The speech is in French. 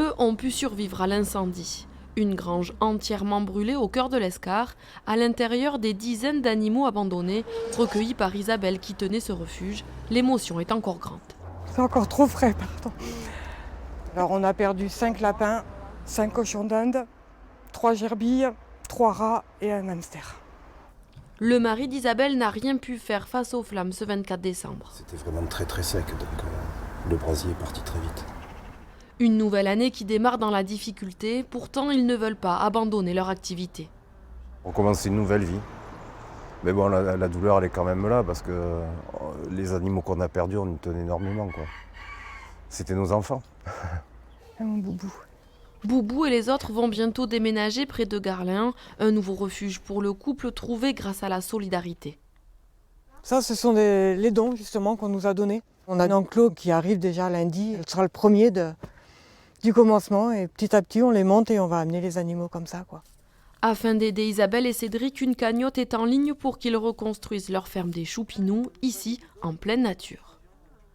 Eux ont pu survivre à l'incendie. Une grange entièrement brûlée au cœur de l'Escar, à l'intérieur des dizaines d'animaux abandonnés, recueillis par Isabelle qui tenait ce refuge. L'émotion est encore grande. C'est encore trop frais, pardon. Alors on a perdu 5 lapins, 5 cochons d'Inde, 3 gerbilles, 3 rats et un hamster. Le mari d'Isabelle n'a rien pu faire face aux flammes ce 24 décembre. C'était vraiment très très sec, donc le brasier est parti très vite. Une nouvelle année qui démarre dans la difficulté, pourtant ils ne veulent pas abandonner leur activité. On commence une nouvelle vie. Mais bon, la douleur, elle est quand même là, parce que les animaux qu'on a perdus, on y tenait énormément, quoi. C'était nos enfants. Et mon boubou. Boubou et les autres vont bientôt déménager près de Garlin, un nouveau refuge pour le couple trouvé grâce à la solidarité. Ça, ce sont les dons, justement, qu'on nous a donnés. On a un enclos qui arrive déjà lundi. Ce sera le premier du commencement. Et petit à petit, on les monte et on va amener les animaux comme ça, quoi. Afin d'aider Isabelle et Cédric, une cagnotte est en ligne pour qu'ils reconstruisent leur ferme des Choupinous, ici, en pleine nature.